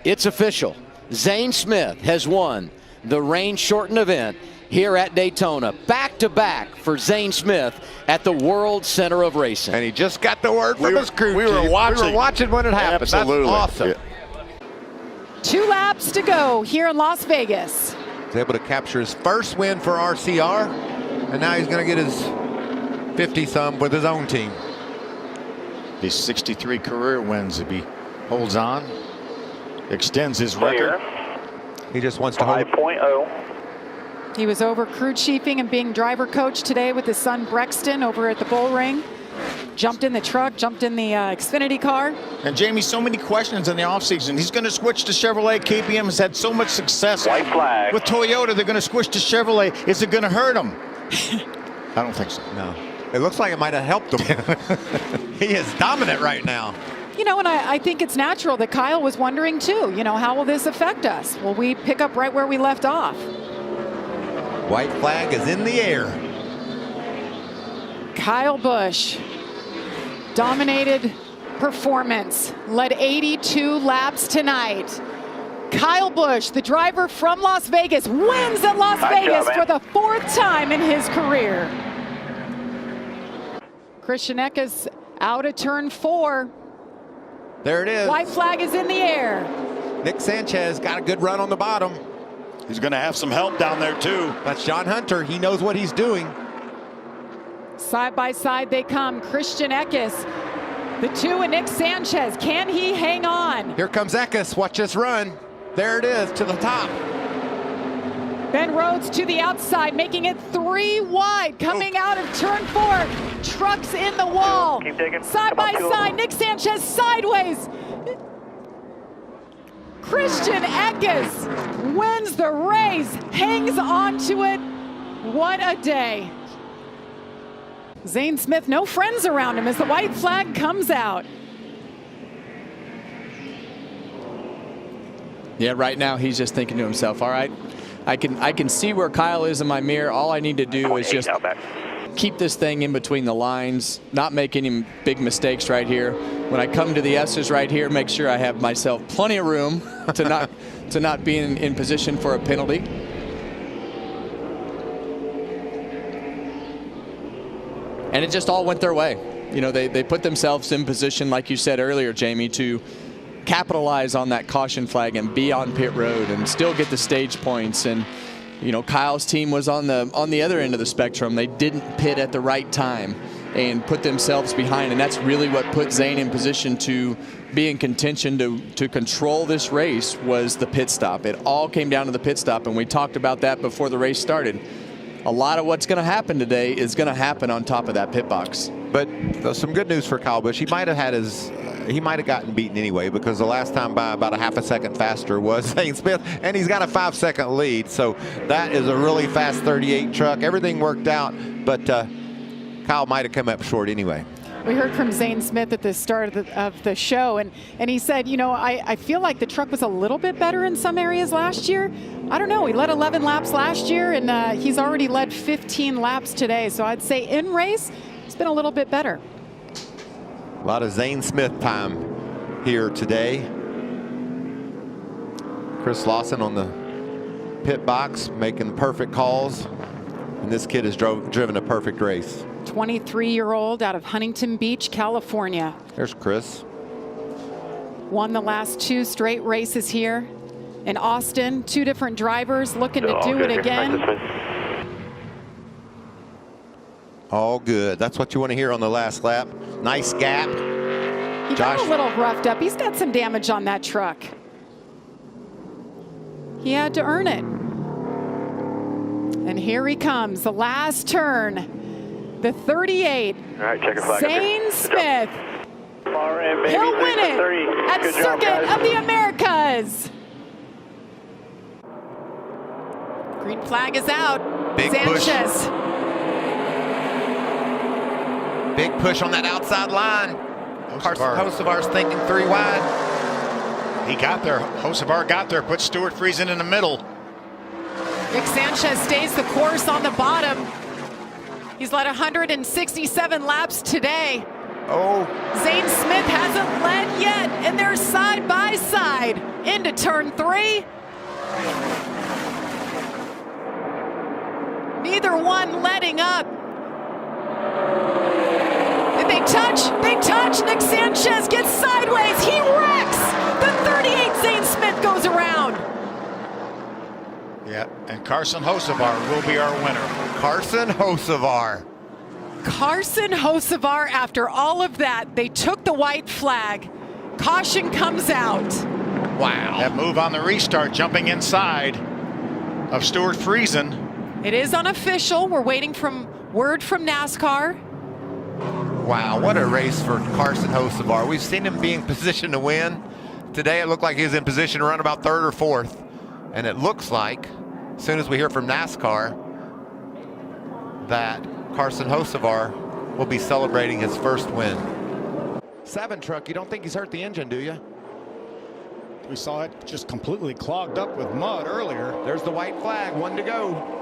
It's official. Zane Smith has won the rain-shortened event here at Daytona. Back-to-back for Zane Smith at the World Center of Racing. And he just got the word from his crew. We were watching when it happened. Absolutely. That's awesome. Yeah. 2 laps to go here in Las Vegas. He's able to capture his first win for RCR, and now he's going to get his 50-some with his own team. His 63 career wins if he holds on, extends his record. He just wants to hold. 5.0. He was over crew chiefing and being driver coach today with his son Brexton over at the Bull Ring. Jumped in the truck, jumped in the Xfinity car. And Jamie, so many questions in the offseason. He's going to switch to Chevrolet. KBM has had so much success White flag. with Toyota. They're going to switch to Chevrolet. Is it going to hurt him? I don't think so. No. It looks like it might have helped him. He is dominant right now. You know, and I think it's natural that Kyle was wondering too, you know, how will this affect us? Will we pick up right where we left off? White flag is in the air. Kyle Busch, dominated performance, led 82 laps tonight. Kyle Busch, the driver from Las Vegas, wins at Las Vegas for the 4th time in his career. Christian Eckes out of turn 4. There it is. White flag is in the air. Nick Sanchez got a good run on the bottom. He's going to have some help down there, too. That's John Hunter. He knows what he's doing. Side by side they come. Christian Eckes, the 2 and Nick Sanchez. Can he hang on? Here comes Eckes. Watch this run. There it is to the top. Ben Rhodes to the outside, making it 3 wide, coming out of turn 4. Trucks in the wall. Keep digging. Side by side, Nick Sanchez sideways. Christian Eckes wins the race, hangs on to it. What a day. Zane Smith, no friends around him as the white flag comes out. Yeah, right now he's just thinking to himself, all right, I can see where Kyle is in my mirror. All I need to do is just keep this thing in between the lines, not make any big mistakes right here. When I come to the S's right here, make sure I have myself plenty of room to not be in position for a penalty. And it just all went their way. You know, they put themselves in position, like you said earlier, Jamie, to capitalize on that caution flag and be on pit road and still get the stage points. And you know, Kyle's team was on the other end of the spectrum. They didn't pit at the right time and put themselves behind, and that's really what put Zane in position to be in contention to control this race. Was the pit stop. It all came down to the pit stop, and we talked about that before the race started. A lot of what's going to happen today is going to happen on top of that pit box. But some good news for Kyle Busch. He might have gotten beaten anyway, because the last time by about a half a second faster was Zane Smith, and he's got a 5-second lead. So that is a really fast 38 truck. Everything worked out, but Kyle might have come up short anyway. We heard from Zane Smith at the start of the show, and he said, you know, I feel like the truck was a little bit better in some areas last year. I don't know. He led 11 laps last year, and he's already led 15 laps today. So I'd say in race, it's been a little bit better. A lot of Zane Smith time here today. Chris Lawson on the pit box making perfect calls, and this kid has driven a perfect race. 23-year-old out of Huntington Beach, California. There's Chris. Won the last 2 straight races here in Austin. 2 different drivers looking to do it again. All good. That's what you want to hear on the last lap. Nice gap. He got a little roughed up. He's got some damage on that truck. He had to earn it. And here he comes, the last turn. The 38, All right, check your flag. Zane Smith. He'll He'll win it at Circuit of the Americas. Green flag is out. Big Sanchez. Big push on that outside line. Hocevar's thinking 3 wide. He got there. Hocevar got there. Put Stuart Friesen in the middle. Nick Sanchez stays the course on the bottom. He's led 167 laps today. Oh, Zane Smith hasn't led yet, and they're side by side into turn 3. Neither one letting up. Did they touch? They touch. Nick Sanchez gets sideways. He wrecks. The 38 Zane Smith goes around. Yeah, and Carson Hocevar will be our winner. Carson Hocevar. Carson Hocevar, after all of that, they took the white flag. Caution comes out. Wow. That move on the restart, jumping inside of Stuart Friesen. It is unofficial. We're waiting for word from NASCAR. Wow, what a race for Carson Hocevar. We've seen him be in position to win. Today it looked like he was in position to run about 3rd or 4th. And it looks like, as soon as we hear from NASCAR, that Carson Hocevar will be celebrating his first win. 7 truck, you don't think he's hurt the engine, do you? We saw it just completely clogged up with mud earlier. There's the white flag, 1 to go.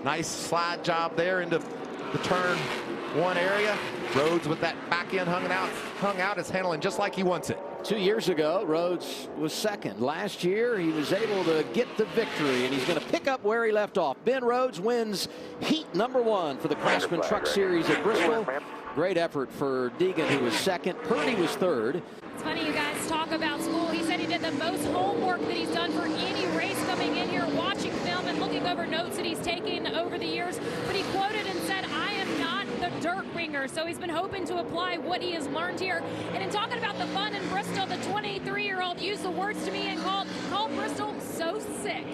Nice slide job there into the turn 1 area. Rhodes with that back end hung out is handling just like he wants it. 2 years ago, Rhodes was 2nd. Last year, he was able to get the victory, and he's going to pick up where he left off. Ben Rhodes wins heat number 1 for the Craftsman Truck Series at Bristol. Great effort for Deegan, who was 2nd. Purdy was 3rd. It's funny you guys talk about school. He said he did the most homework that he's done for any race coming in here, watching film and looking over notes that he's taken over the years. But he quoted and said, "I am not the dirt ringer." So he's been hoping to apply what he has learned here. And in talking about the fun in Bristol, the 23-year-old used the words to me and called Bristol so sick.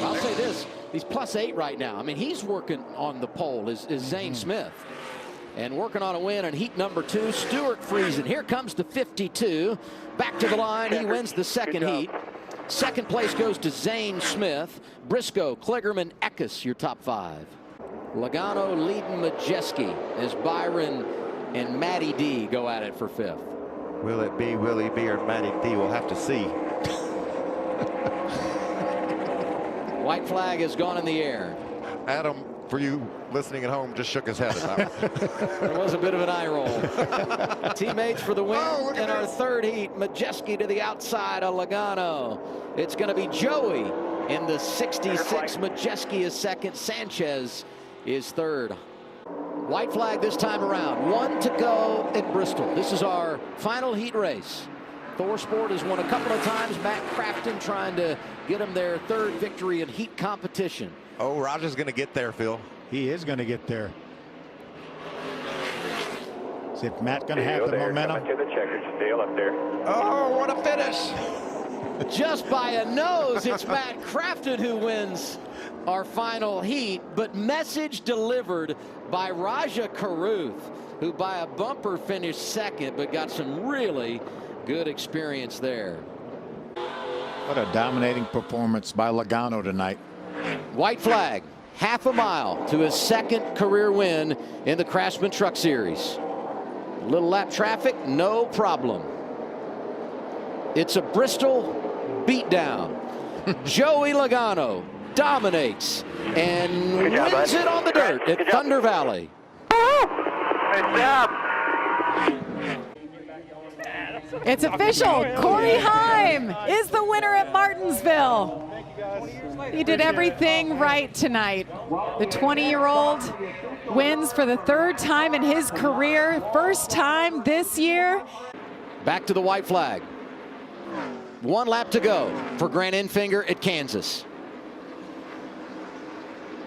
I'll say this, he's +8 right now. I mean, he's working on the pole is Zane Smith. And working on a win in heat number 2, Stuart Friesen. Here comes the 52. Back to the line, he wins the 2nd heat. 2nd place goes to Zane Smith. Briscoe, Kligerman, Eckes, your top 5. Logano leading Majeski as Byron and Matty D go at it for 5th. Will it be Willie B or Matty D? We'll have to see. White flag has gone in the air. Adam, for you listening at home, just shook his head at that. There was a bit of an eye roll. Teammates for the win in our 3rd heat. Majeski to the outside of Logano. It's going to be Joey in the 66. Majeski is 2nd. Sanchez is 3rd. White flag this time around. 1 to go at Bristol. This is our final heat race. Thorsport has won a couple of times. Matt Crafton trying to get him their 3rd victory in heat competition. Oh, Roger's going to get there, Phil. He is going to get there. Is it Matt going to have the momentum? To the checkers, Dale up there. Oh, what a finish. Just by a nose, it's Matt Crafton who wins our final heat, but message delivered by Raja Karuth, who by a bumper finished 2nd, but got some really good experience there. What a dominating performance by Logano tonight. White flag, half a mile to his 2nd career win in the Craftsman Truck Series. Little lap traffic, no problem. It's a Bristol beatdown. Joey Logano dominates and wins it on the dirt at Thunder Valley. Nice job. It's official. Corey Heim is the winner at Martinsville. He did everything right tonight. The 20-year-old wins for the 3rd time in his career, 1st time this year. Back to the white flag. 1 lap to go for Grant Enfinger at Kansas.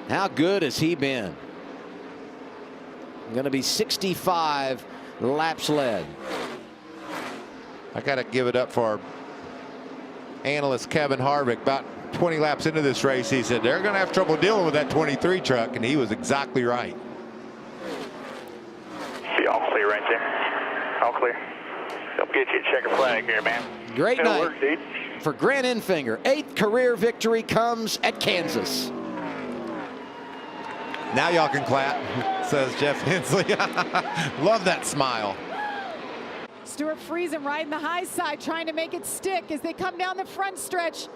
How good has he been? Going to be 65 laps led. I got to give it up for our analyst Kevin Harvick. About 20 laps into this race, he said they're going to have trouble dealing with that 23 truck, and he was exactly right. See, all clear right there. All clear. They'll get you a checker flag here, man. Great It'll night work, dude. for Grant Enfinger. 8th career victory comes at Kansas. Now y'all can clap, says Jeff Hensley. Love that smile. Stuart Friesen riding the high side, trying to make it stick as they come down the front stretch.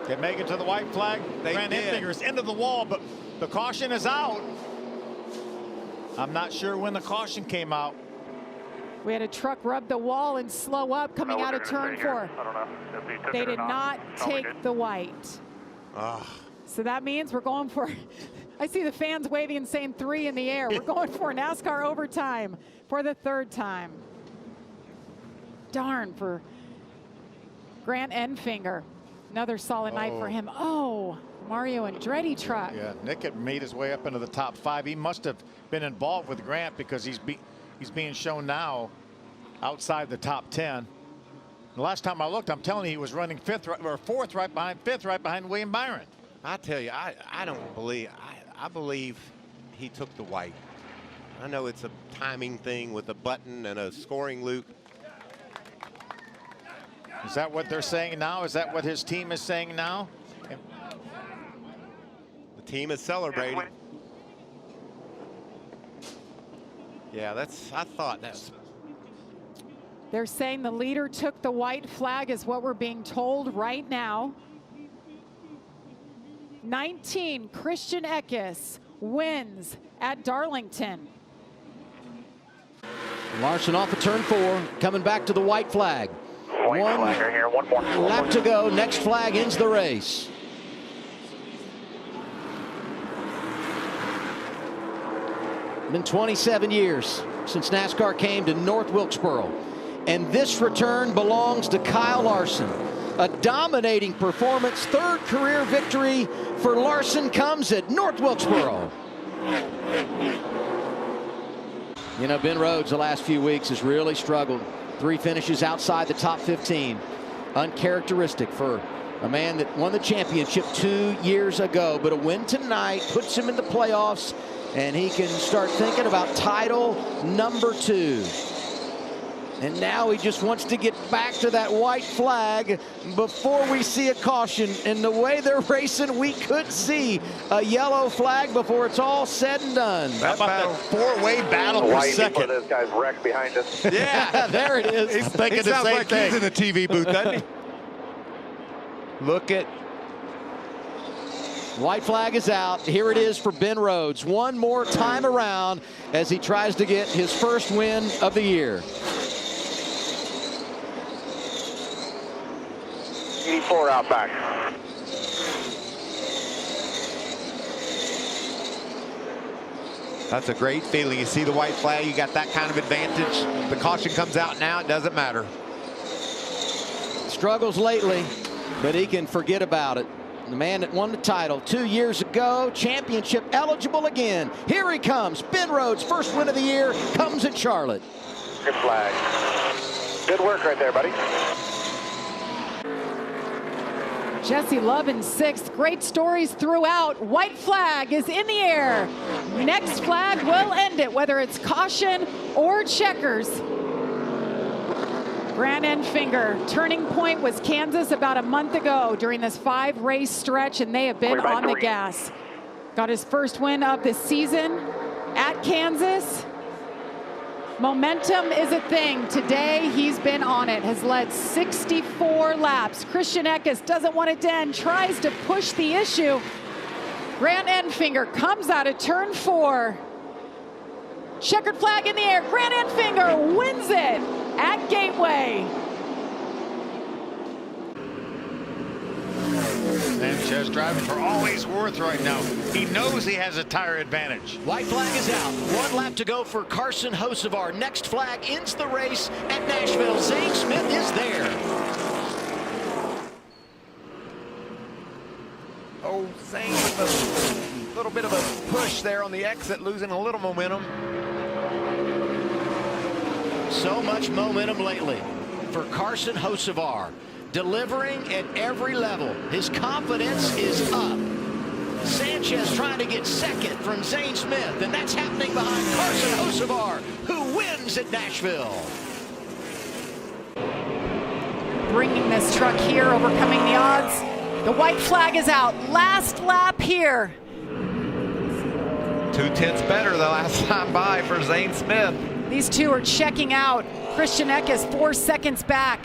They make it to the white flag. Grant Enfinger is into the wall, but the caution is out. I'm not sure when the caution came out. We had a truck rub the wall and slow up coming out of turn 4. I don't know if he took They it or did not Oh, we take did. the white. So that means we're going for, I see the fans waving and saying 3 in the air. We're going for NASCAR overtime for the 3rd time. Darn for Grant Enfinger. Another solid night for him. Oh, Mario Andretti truck. Yeah, Nick had made his way up into the top 5. He must have been involved with Grant because he's being shown now outside the top 10. The last time I looked, I'm telling you, he was running 5th or 4th right behind 5th, right behind William Byron. I tell you, I don't believe, I believe he took the white. I know it's a timing thing with a button and a scoring loop. Is that what they're saying now? Is that what his team is saying now? The team is celebrating. Yeah, I thought that's. They're saying the leader took the white flag is what we're being told right now. 19, Christian Eckes wins at Darlington. Larson off of turn 4, coming back to the white flag. White flag right here. One more. Lap to go. Next flag ends the race. Been 27 years since NASCAR came to North Wilkesboro. And this return belongs to Kyle Larson. A dominating performance, 3rd career victory for Larson comes at North Wilkesboro. You know, Ben Rhodes the last few weeks has really struggled. 3 finishes outside the top 15. Uncharacteristic for a man that won the championship 2 years ago. But a win tonight puts him in the playoffs, and he can start thinking about title number 2. And now he just wants to get back to that white flag before we see a caution. And the way they're racing, we could see a yellow flag before it's all said and done. How about that 4-way battle for second? This guy's wrecked behind us. Yeah, there it is. He's thinking the Sounds same like thing. he's in the TV booth, doesn't he? Look at. White flag is out. Here it is for Ben Rhodes. One more time around as he tries to get his first win of the year. 84 out back. That's a great feeling. You see the white flag, you got that kind of advantage. The caution comes out now, it doesn't matter. Struggles lately, but he can forget about it. The man that won the title 2 years ago, championship eligible again. Here he comes. Ben Rhodes, first win of the year, comes at Charlotte. Good flag. Good work right there, buddy. Jesse Love in 6th. Great stories throughout. White flag is in the air. Next flag will end it, whether it's caution or checkers. Grant Enfinger. Turning point was Kansas about a month ago during this 5-race stretch, and they have been on the gas. Got his first win of the season at Kansas. Momentum is a thing. Today, he's been on it, has led 64 laps. Christian Eckes doesn't want it to end, tries to push the issue. Grant Enfinger comes out of turn 4. Checkered flag in the air. Grant Enfinger wins it at Gateway. Sanchez driving for all he's worth right now. He knows he has a tire advantage. White flag is out. 1 lap to go for Carson Hocevar. Next flag ends the race at Nashville. Zane Smith is there. Oh, Zane with a little bit of a push there on the exit, losing a little momentum. So much momentum lately for Carson Hocevar. Delivering at every level. His confidence is up. Sanchez trying to get second from Zane Smith, and that's happening behind Carson Hocevar, who wins at Nashville. Bringing this truck here, overcoming the odds. The white flag is out. Last lap here. 2/10 better the last time by for Zane Smith. These two are checking out. Christian Eckes 4 seconds back.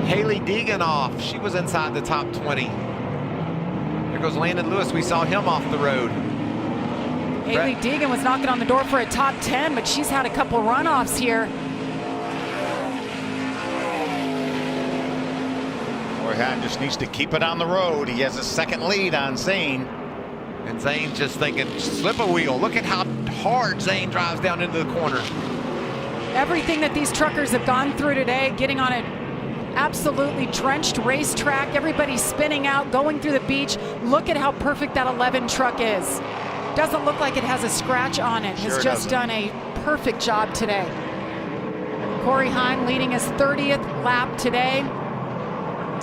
Haley Deegan off. She was inside the top 20. There goes Landon Lewis. We saw him off the road. Haley Deegan was knocking on the door for a top 10, but she's had a couple runoffs here. Corey Heim just needs to keep it on the road. He has a second lead on Zane. And Zane's just thinking, slip a wheel. Look at how hard Zane drives down into the corner. Everything that these truckers have gone through today, getting on an absolutely drenched racetrack, everybody spinning out, going through the beach. Look at how perfect that 11 truck is. Doesn't look like it has a scratch on it. Has just done a perfect job today. Corey Heim leading his 30th lap today.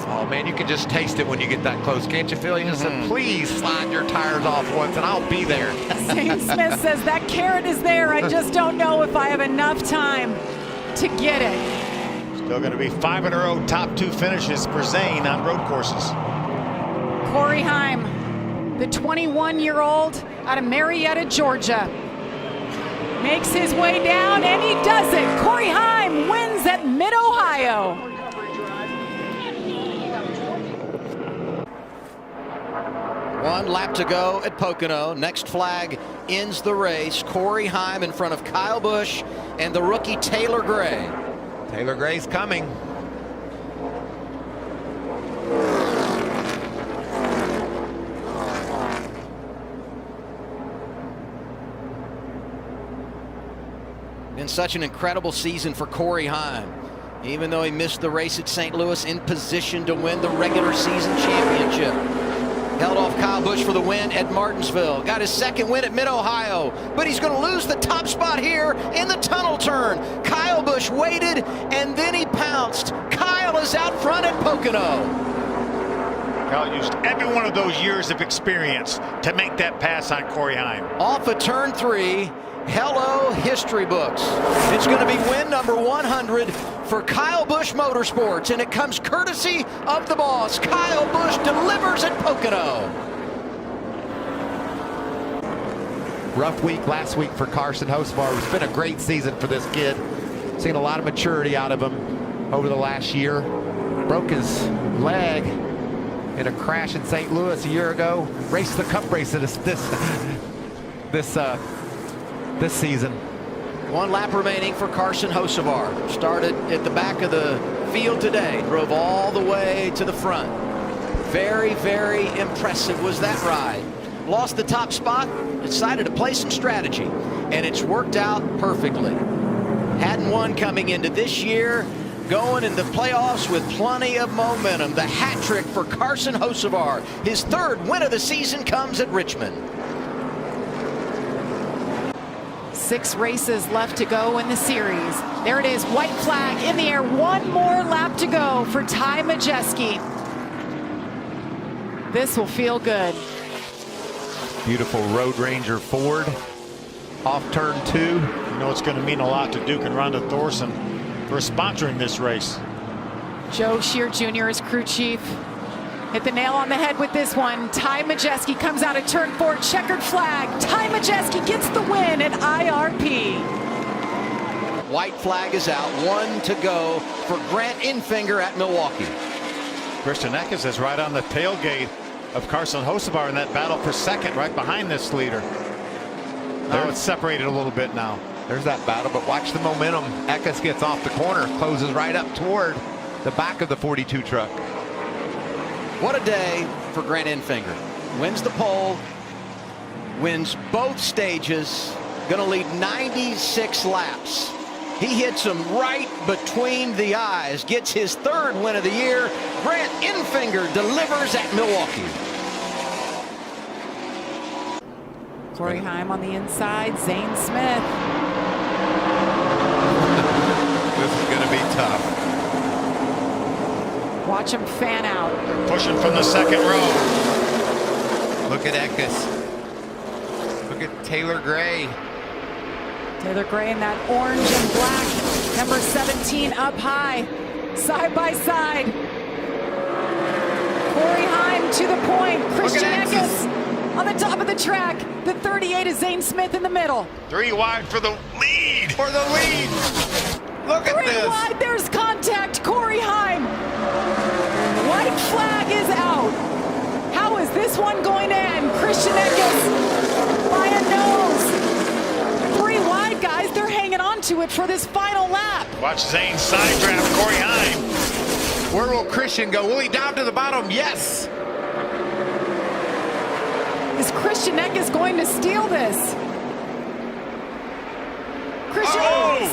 Oh man, you can just taste it when you get that close, can't you, Phil? You said, please slide your tires off once and I'll be there. Zane Smith says that carrot is there. I just don't know if I have enough time to get it. Still going to be 5 in a row top 2 finishes for Zane on road courses. Corey Heim, the 21-year-old out of Marietta, Georgia, makes his way down and he does it. Corey Heim wins at Mid-Ohio. One lap to go at Pocono. Next flag ends the race. Corey Heim in front of Kyle Busch and the rookie Taylor Gray. Taylor Gray's coming. Been such an incredible season for Corey Heim. Even though he missed the race at St. Louis, in position to win the regular season championship. Held off Kyle Busch for the win at Martinsville. Got his second win at Mid-Ohio, but he's going to lose the top spot here in the tunnel turn. Kyle Busch waited, and then he pounced. Kyle is out front at Pocono. Kyle used every one of those years of experience to make that pass on Corey Heim. Off of turn 3. Hello, history books. It's going to be win number 100 for Kyle Busch Motorsports, and it comes courtesy of the boss. Kyle Busch delivers at Pocono. Rough week last week for Carson Hocevar. It's been a great season for this kid. Seen a lot of maturity out of him over the last year. Broke his leg in a crash in St. Louis a year ago. Raced the Cup race this season. One lap remaining for Carson Hocevar. Started at the back of the field today, drove all the way to the front. Very, very impressive was that ride. Lost the top spot, decided to play some strategy, and it's worked out perfectly. Hadn't won coming into this year, going in the playoffs with plenty of momentum. The hat trick for Carson Hocevar. His 3rd win of the season comes at Richmond. 6 races left to go in the series. There it is, white flag in the air. One more lap to go for Ty Majeski. This will feel good. Beautiful Road Ranger Ford off turn 2. You know it's going to mean a lot to Duke and Rhonda Thorson for sponsoring this race. Joe Shear Jr. is crew chief. Hit the nail on the head with this one. Ty Majeski comes out of turn 4, checkered flag. Ty Majeski gets the win at IRP. White flag is out, 1 to go for Grant Enfinger at Milwaukee. Christian Eckes is right on the tailgate of Carson Hocevar in that battle for second, right behind this leader. Now it's separated a little bit now. There's that battle, but watch the momentum. Eckes gets off the corner, closes right up toward the back of the 42 truck. What a day for Grant Enfinger. Wins the pole, wins both stages, gonna lead 96 laps. He hits him right between the eyes, gets his 3rd win of the year. Grant Enfinger delivers at Milwaukee. Corey Heim on the inside, Zane Smith. This is gonna be tough. Watch him fan out. They're pushing from the 2nd row. Look at Eckes. Look at Taylor Gray. Taylor Gray in that orange and black. Number 17 up high. Side by side. Corey Heim to the point. Christian Eckes on the top of the track. The 38 is Zane Smith in the middle. 3 wide for the lead. Look at 3 this. wide, there's contact. Corey Heim. White flag is out. How is this one going to end? Christian Eckes by a nose. to it for this final lap. Watch Zane's side draft, Corey Heim. Where will Christian go? Will he dive to the bottom? Yes. Is Christian Eckes going to steal this? Christian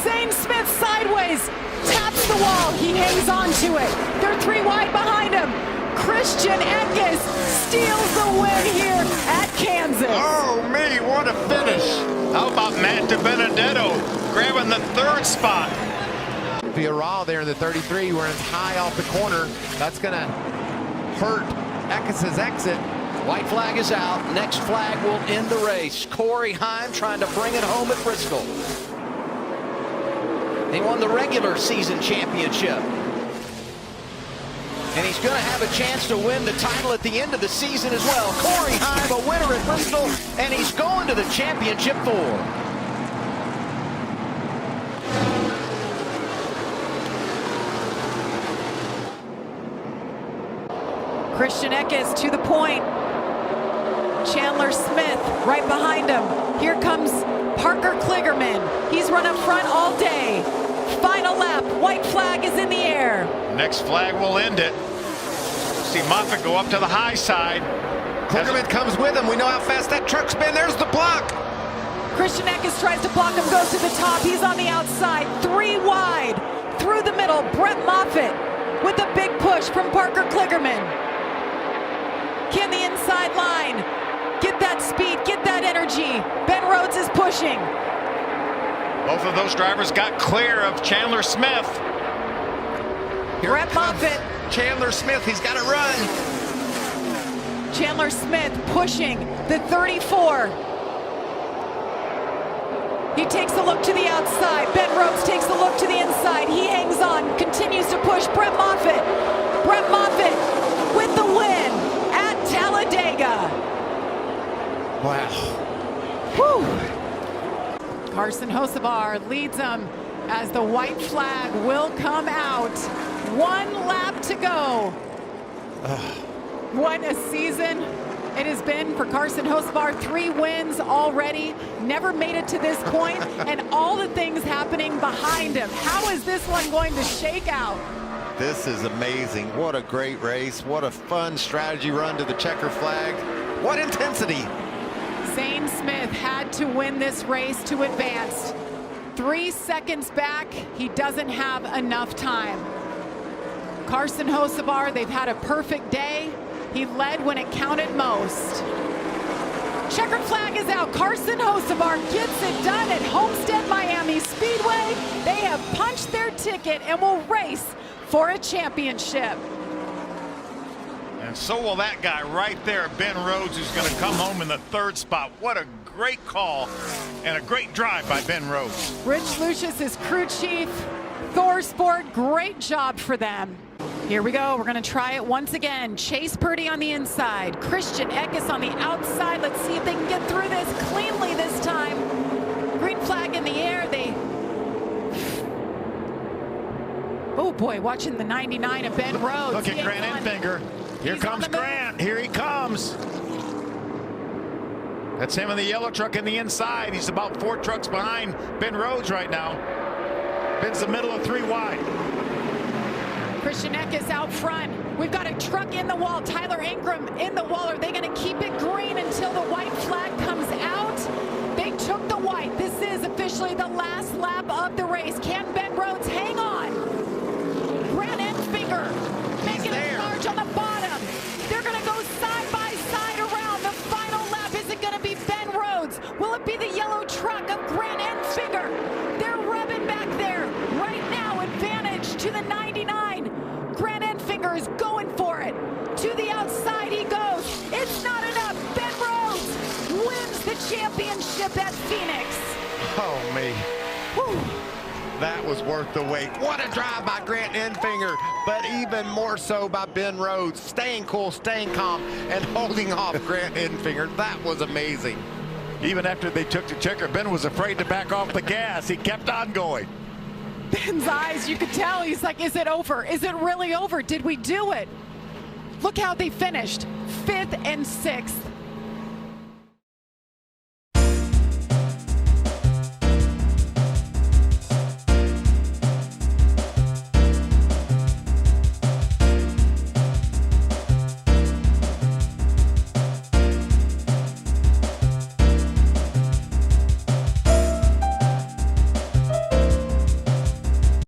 Zane Smith sideways, taps the wall. He hangs on to it. They're 3 wide behind him. Christian Eckes steals the win here at Kansas. Oh, me, what a finish. How about Matt DiBenedetto grabbing the 3rd spot? Villarreal there in the 33, running high off the corner. That's going to hurt Eckes' exit. White flag is out. Next flag will end the race. Corey Heim trying to bring it home at Bristol. He won the regular season championship. And he's going to have a chance to win the title at the end of the season as well. Corey Heim, a winner at Bristol, and he's going to the championship 4. Christian Eckes to the point. Chandler Smith right behind him. Here comes Parker Kligerman. He's run up front all day. Final lap, white flag is in the air. Next flag will end it. See Moffitt go up to the high side. Kligerman comes with him. We know how fast that truck's been. There's the block. Christian Eckes tries to block him, goes to the top. He's on the outside, 3 wide. Through the middle, Brett Moffitt with a big push from Parker Kligerman. Can the inside line get that speed, get that energy? Ben Rhodes is pushing. Both of those drivers got clear of Chandler Smith. Brett Moffitt. Chandler Smith, he's got to run. Chandler Smith pushing the 34. He takes a look to the outside. Ben Rhodes takes a look to the inside. He hangs on, continues to push. Brett Moffitt. Brett Moffitt with the win at Talladega. Wow. Whew. Carson Hocevar leads them as the white flag will come out. 1 lap to go. What a season it has been for Carson Hocevar. 3 wins already, never made it to this point, and all the things happening behind him. How is this one going to shake out? This is amazing. What a great race. What a fun strategy run to the checker flag. What intensity. Zane Smith had to win this race to advance. 3 seconds back, he doesn't have enough time. Carson Hocevar, they've had a perfect day. He led when it counted most. Checkered flag is out. Carson Hocevar gets it done at Homestead Miami Speedway. They have punched their ticket and will race for a championship. And so will that guy right there, Ben Rhodes, who's going to come home in the 3rd spot. What a great call and a great drive by Ben Rhodes. Rich Lucius is crew chief. Thor Sport, great job for them. Here we go. We're going to try it once again. Chase Purdy on the inside. Christian Eckes on the outside. Let's see if they can get through this cleanly this time. Green flag in the air. Oh boy, watching the 99 of Ben Rhodes. Look at Grant Enfinger. Here comes Grant. Here he comes. That's him in the yellow truck in the inside. He's about 4 trucks behind Ben Rhodes right now. Ben's the middle of 3 wide. Christian Eckes out front. We've got a truck in the wall. Tyler Ingram in the wall. Are they going to keep it green until the white flag comes out? They took the white. This is officially the last lap of the race. Can Ben Rhodes hang on? Grant Enfinger making a charge on the bottom. They're going to go side by side around the final lap. Is it going to be Ben Rhodes? Will it be the yellow truck of Grant Enfinger? They're rubbing back there right now. Advantage to the 99. Grant Enfinger is going for it. To the outside he goes. It's not enough. Ben Rhodes wins the championship at Phoenix. Oh, me. Whew. That was worth the wait. What a drive by Grant Enfinger, but even more so by Ben Rhodes. Staying cool, staying calm, and holding off Grant Enfinger. That was amazing. Even after they took the checker, Ben was afraid to back off the gas. He kept on going. Ben's eyes, you could tell, he's like, is it over? Is it really over? Did we do it? Look how they finished, 5th and 6th.